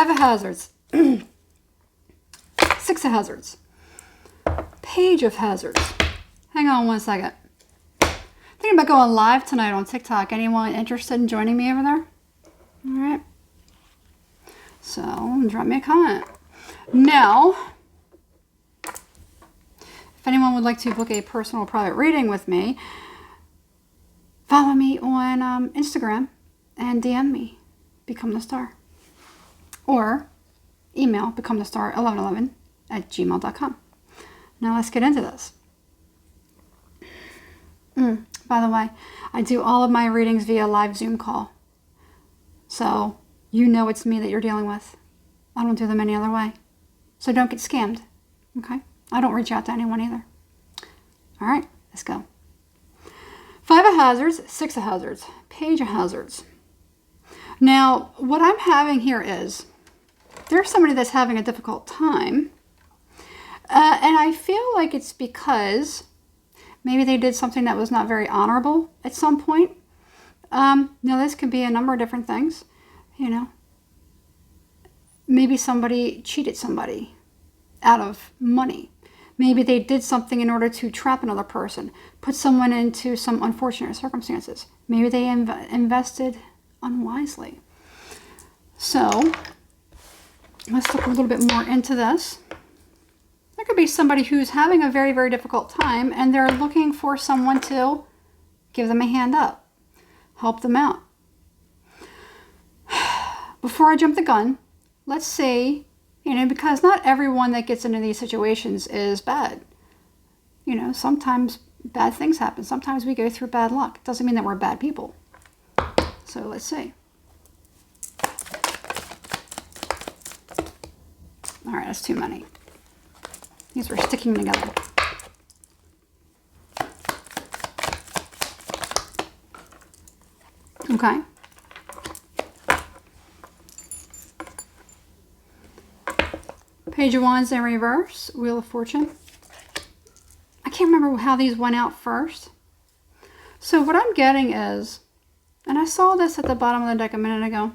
5 of hazards. 6 of hazards. Page of hazards. Hang on one second. Thinking about going live tonight on TikTok. Anyone interested in joining me over there? All right. So drop me a comment. Now, if anyone would like to book a personal private reading with me, follow me on Instagram and DM me, Become the Star. Or email becomethestar1111@gmail.com. Now let's get into this. By the way, I do all of my readings via live Zoom call. So you know it's me that you're dealing with. I don't do them any other way. So don't get scammed. Okay? I don't reach out to anyone either. All right, let's go. 5 of hazards, 6 of hazards, page of hazards. Now, what I'm having here is there's somebody that's having a difficult time. And I feel like it's because maybe they did something that was not very honorable at some point. Now, this could be a number of different things. You know, maybe somebody cheated somebody out of money. Maybe they did something in order to trap another person, put someone into some unfortunate circumstances. Maybe they invested unwisely. So let's look a little bit more into this. There could be somebody who's having a very, very difficult time and they're looking for someone to give them a hand up, help them out. Before I jump the gun, let's say, you know, because not everyone that gets into these situations is bad. You know, sometimes bad things happen. Sometimes we go through bad luck. It doesn't mean that we're bad people. So let's see. All right, that's too many. These are sticking together. Okay. Page of Wands in reverse, Wheel of Fortune. I can't remember how these went out first. So what I'm getting is, and I saw this at the bottom of the deck a minute ago.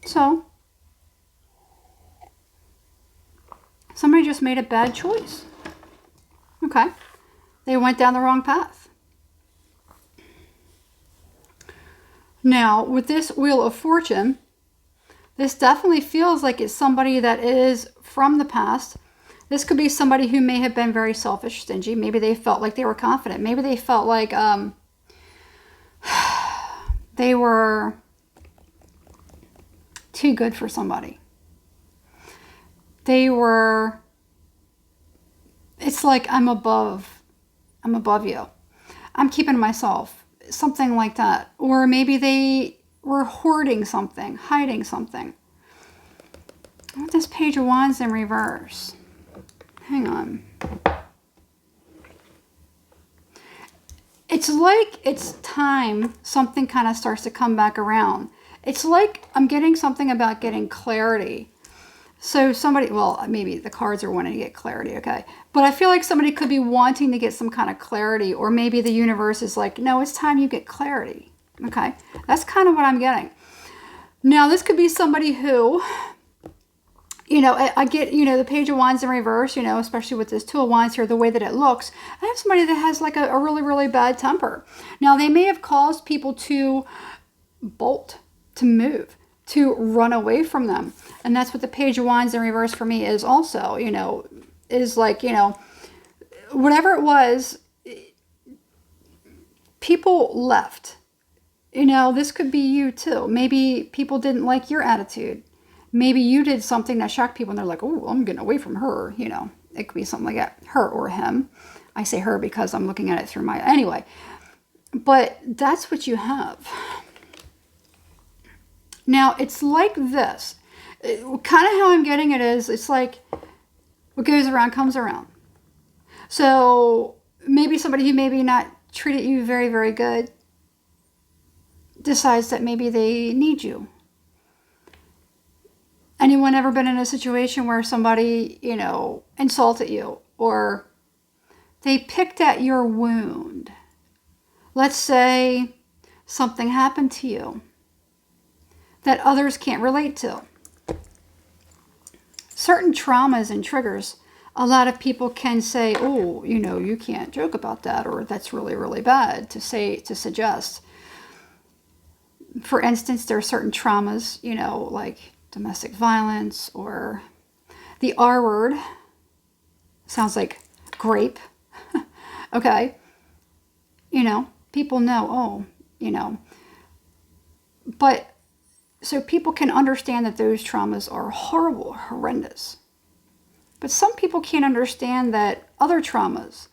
So, somebody just made a bad choice. Okay. They went down the wrong path. Now, with this Wheel of Fortune, this definitely feels like it's somebody that is from the past. This could be somebody who may have been very selfish, stingy. Maybe they felt like they were confident. Maybe they felt like they were too good for somebody. They were, it's like I'm above you. I'm keeping to myself. Something like that. Or maybe they were hoarding something, hiding something. I want this Page of Wands in reverse. Hang on. It's like it's time something kind of starts to come back around. It's like I'm getting something about getting clarity. So somebody, well, maybe the cards are wanting to get clarity, okay? But I feel like somebody could be wanting to get some kind of clarity, or maybe the universe is like, no, it's time you get clarity, okay? That's kind of what I'm getting. Now, this could be somebody who, you know, I get, you know, the Page of Wands in reverse, you know, especially with this Two of Wands here, the way that it looks. I have somebody that has like a really, really bad temper. Now, they may have caused people to bolt, to move, to run away from them. And that's what the Page of Wands in reverse for me is also, you know, is like, you know, whatever it was, people left. You know, this could be you too. Maybe people didn't like your attitude. Maybe you did something that shocked people and they're like, oh, I'm getting away from her. You know, it could be something like that, her or him. I say her because I'm looking at it through my, anyway. But that's what you have. Now, it's like this. Kind of how I'm getting it is, it's like what goes around comes around. So maybe somebody who maybe not treated you very, very good decides that maybe they need you. Anyone ever been in a situation where somebody, you know, insulted you or they picked at your wound? Let's say something happened to you that others can't relate to. Certain traumas and triggers, a lot of people can say, oh, you can't joke about that, or that's really, really bad to suggest. For instance, there are certain traumas, like domestic violence, or the R word. Sounds like grape. Okay. People know, but so people can understand that those traumas are horrible, horrendous. But some people can't understand that other traumas,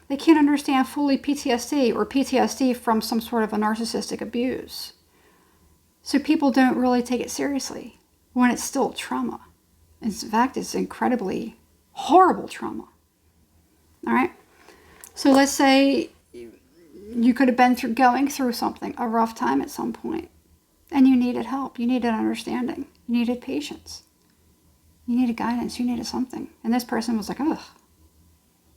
they can't understand fully PTSD or PTSD from some sort of a narcissistic abuse. So people don't really take it seriously when it's still trauma. In fact, it's incredibly horrible trauma. All right. So let's say you could have been going through something, a rough time at some point, and you needed help. You needed understanding. You needed patience. You needed guidance. You needed something. And this person was like, ugh,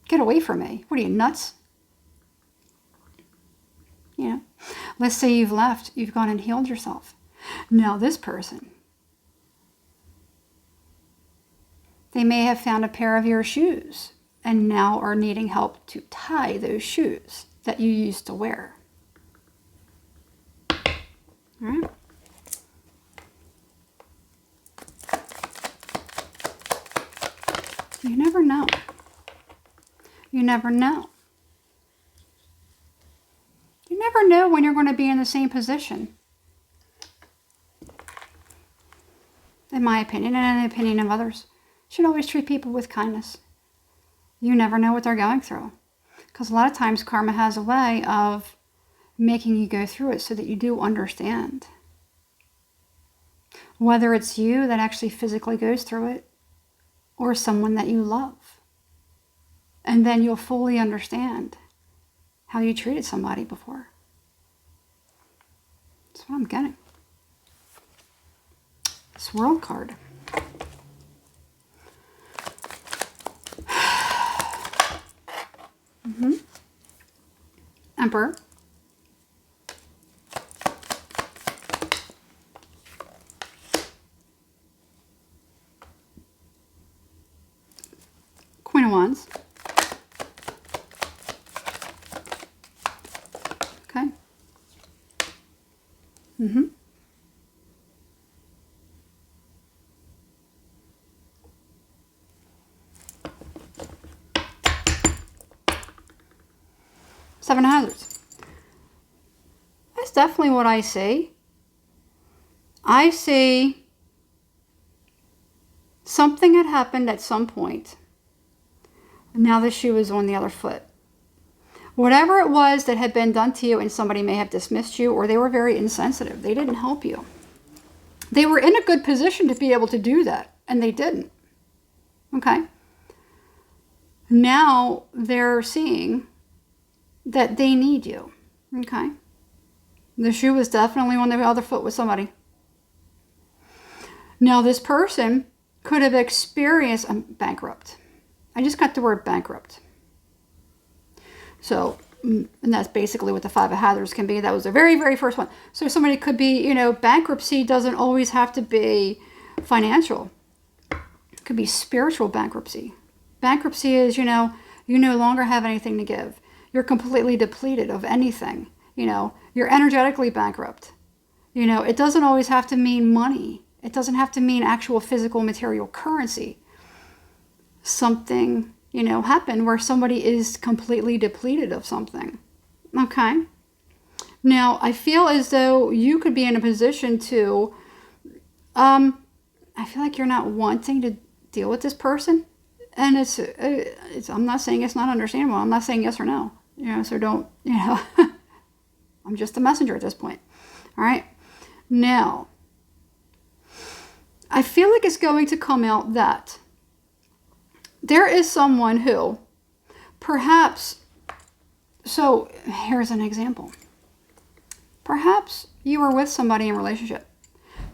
get away from me. What are you, nuts? Let's say you've left. You've gone and healed yourself. Now this person, they may have found a pair of your shoes and now are needing help to tie those shoes that you used to wear. All right. You never know. You never know. You never know when you're going to be in the same position. In my opinion, and in the opinion of others, you should always treat people with kindness. You never know what they're going through. Because a lot of times karma has a way of making you go through it so that you do understand. Whether it's you that actually physically goes through it, or someone that you love. And then you'll fully understand how you treated somebody before. That's what I'm getting. This World card. Emperor. Queen of Wands. Okay. Seven of Hazards. That's definitely what I see. I see something had happened at some point. Now the shoe is on the other foot. Whatever it was that had been done to you, and somebody may have dismissed you, or they were very insensitive. They didn't help you. They were in a good position to be able to do that, and they didn't. Okay? Now they're seeing that they need you. Okay? The shoe was definitely on the other foot with somebody. Now this person could have experienced bankrupt. I just got the word bankrupt. So, and that's basically what the Five of Hazards can be. That was the very, very first one. So somebody could be, bankruptcy doesn't always have to be financial. It could be spiritual bankruptcy. Bankruptcy is, you no longer have anything to give. You're completely depleted of anything. You're energetically bankrupt. It doesn't always have to mean money. It doesn't have to mean actual physical material currency. Something, happen where somebody is completely depleted of something. Okay? Now, I feel as though you could be in a position to, I feel like you're not wanting to deal with this person. And it's I'm not saying it's not understandable. I'm not saying yes or no. So don't, I'm just a messenger at this point. All right? Now, I feel like it's going to come out that there is someone who perhaps, so here's an example. Perhaps you were with somebody in a relationship.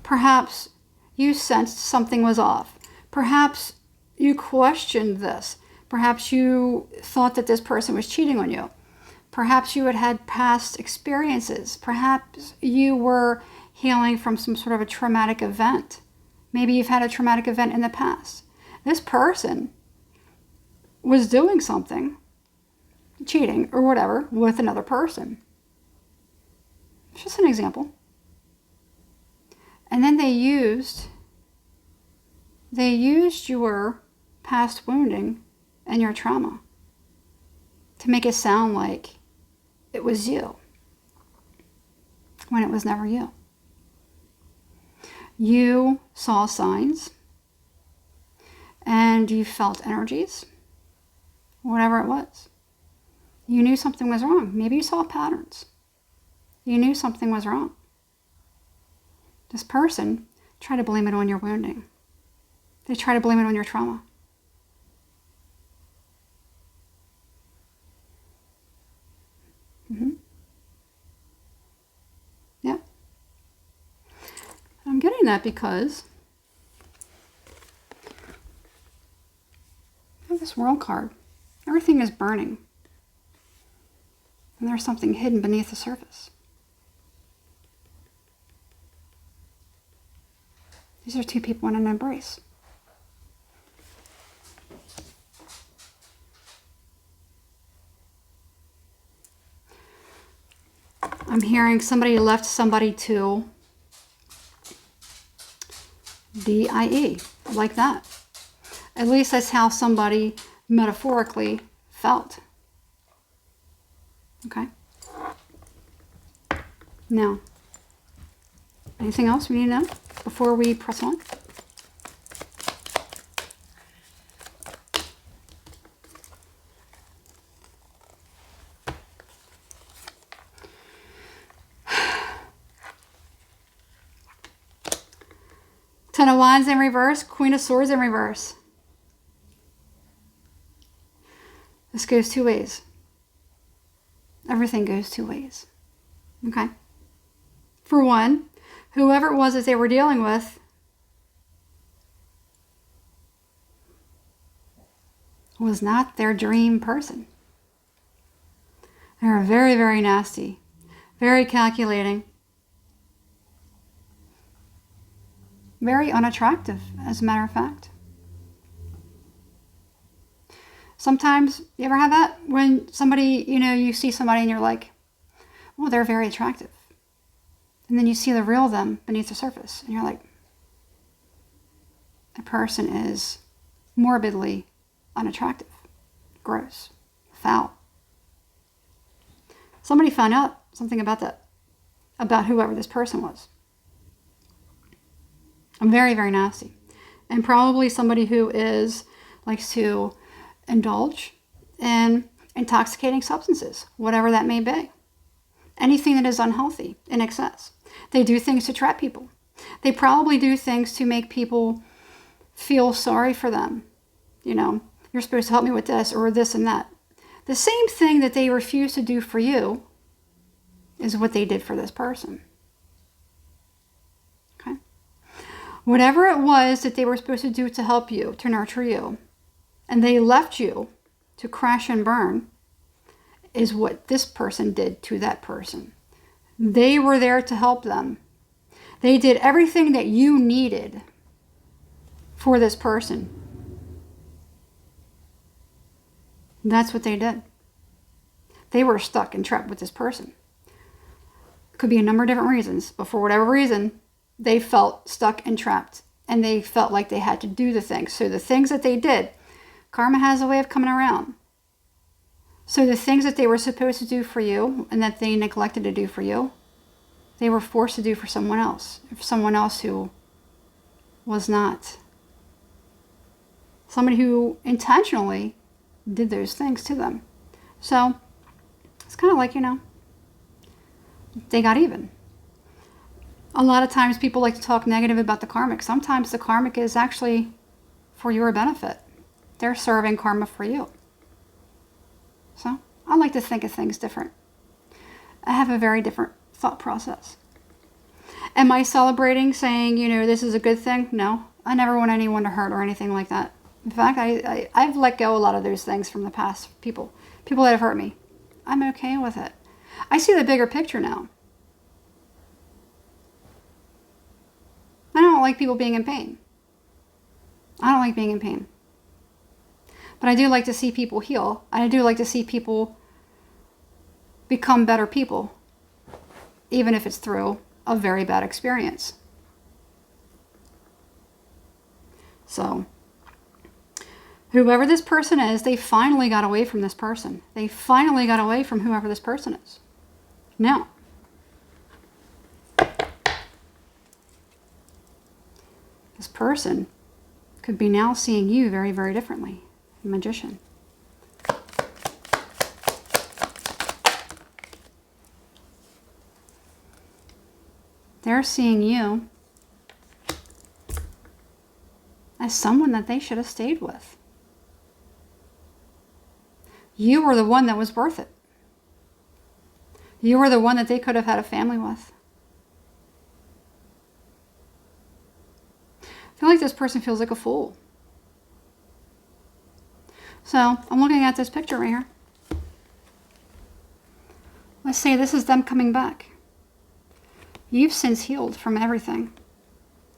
Perhaps you sensed something was off. Perhaps you questioned this. Perhaps you thought that this person was cheating on you. Perhaps you had had past experiences. Perhaps you were healing from some sort of a traumatic event. Maybe you've had a traumatic event in the past. This person was doing something, cheating or whatever, with another person. It's just an example. And then they used your past wounding and your trauma to make it sound like it was you, when it was never you. You saw signs and you felt energies, whatever it was. You knew something was wrong. Maybe you saw patterns. You knew something was wrong. This person tried to blame it on your wounding. They try to blame it on your trauma. Yeah. I'm getting that because I have this World card. Everything is burning. And there's something hidden beneath the surface. These are two people in an embrace. I'm hearing somebody left somebody to DIE, like that. At least that's how somebody metaphorically felt. Okay. Now, anything else we need to know before we press on? Ten of Wands in reverse, Queen of Swords in reverse. This goes two ways. Everything goes two ways. Okay? For one, whoever it was that they were dealing with was not their dream person. They were very, very nasty, very calculating, very unattractive, as a matter of fact. Sometimes, you ever have that? When somebody, you see somebody and you're like, well, they're very attractive. And then you see the real them beneath the surface. And you're like, that person is morbidly unattractive, gross, foul. Somebody found out something about that, about whoever this person was. Very, very nasty. And probably somebody who likes to indulge in intoxicating substances, whatever that may be. Anything that is unhealthy in excess. They do things to trap people. They probably do things to make people feel sorry for them. You're supposed to help me with this or this and that. The same thing that they refuse to do for you is what they did for this person. Okay? Whatever it was that they were supposed to do to help you, to nurture you, and they left you to crash and burn, is what this person did to that person. They were there to help them. They did everything that you needed for this person. That's what they did. They were stuck and trapped with this person. Could be a number of different reasons, but for whatever reason, they felt stuck and trapped, and they felt like they had to do the things. So the things that they did, karma has a way of coming around. So the things that they were supposed to do for you and that they neglected to do for you, they were forced to do for someone else who was not. Somebody who intentionally did those things to them. So it's kind of like, they got even. A lot of times people like to talk negative about the karmic. Sometimes the karmic is actually for your benefit. They're serving karma for you. So I like to think of things different. I have a very different thought process. Am I celebrating saying, this is a good thing? No. I never want anyone to hurt or anything like that. In fact, I've let go a lot of those things from the past. People that have hurt me. I'm okay with it. I see the bigger picture now. I don't like people being in pain. I don't like being in pain. But I do like to see people heal. I do like to see people become better people, even if it's through a very bad experience. So, whoever this person is, they finally got away from this person. They finally got away from whoever this person is. Now, this person could be now seeing you very, very differently. The Magician. They're seeing you as someone that they should have stayed with. You were the one that was worth it. You were the one that they could have had a family with. I feel like this person feels like a fool. So I'm looking at this picture right here. Let's say this is them coming back. You've since healed from everything.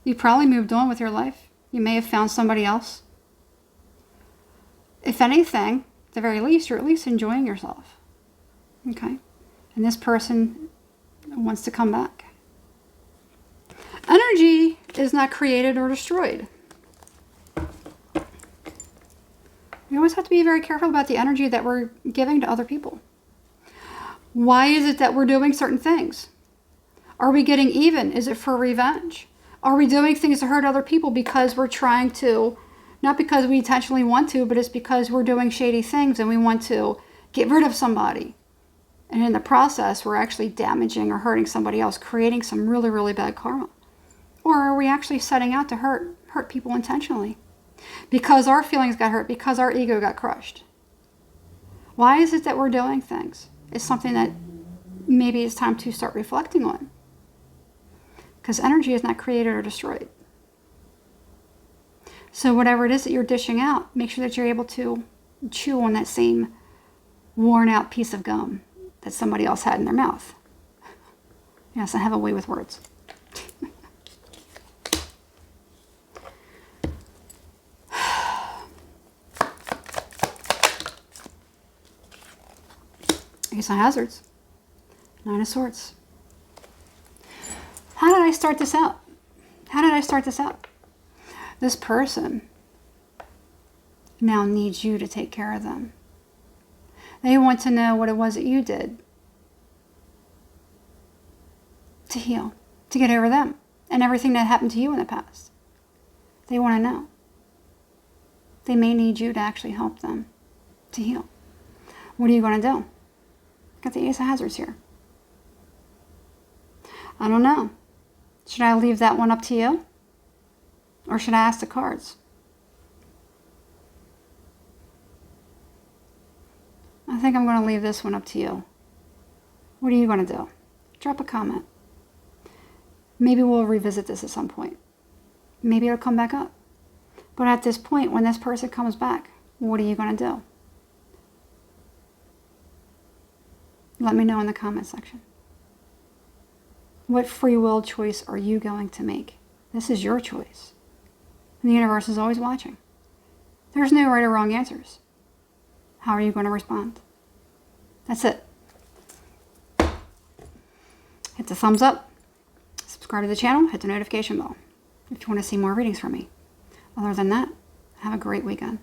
You probably moved on with your life. You may have found somebody else. If anything, at the very least, you're at least enjoying yourself. Okay? And this person wants to come back. Energy is not created or destroyed. We always have to be very careful about the energy that we're giving to other people. Why is it that we're doing certain things? Are we getting even? Is it for revenge? Are we doing things to hurt other people because we're trying to, not because we intentionally want to, but it's because we're doing shady things and we want to get rid of somebody. And in the process, we're actually damaging or hurting somebody else, creating some really, really bad karma. Or are we actually setting out to hurt people intentionally? Because our feelings got hurt, because our ego got crushed. Why is it that we're doing things? It's something that maybe it's time to start reflecting on. Because energy is not created or destroyed. So whatever it is that you're dishing out, make sure that you're able to chew on that same worn out piece of gum that somebody else had in their mouth. Yes, I have a way with words. Ace of Hazards. Nine of Swords. How did I start this out? How did I start this out? This person now needs you to take care of them. They want to know what it was that you did to heal, to get over them, and everything that happened to you in the past. They want to know. They may need you to actually help them to heal. What are you going to do? Got the Ace of Hazards here. I don't know. Should I leave that one up to you? Or should I ask the cards? I think I'm going to leave this one up to you. What are you going to do? Drop a comment. Maybe we'll revisit this at some point. Maybe it'll come back up. But at this point, when this person comes back, what are you going to do? Let me know in the comment section. What free will choice are you going to make? This is your choice. And the universe is always watching. There's no right or wrong answers. How are you going to respond? That's it. Hit the thumbs up. Subscribe to the channel. Hit the notification bell if you want to see more readings from me. Other than that, have a great weekend.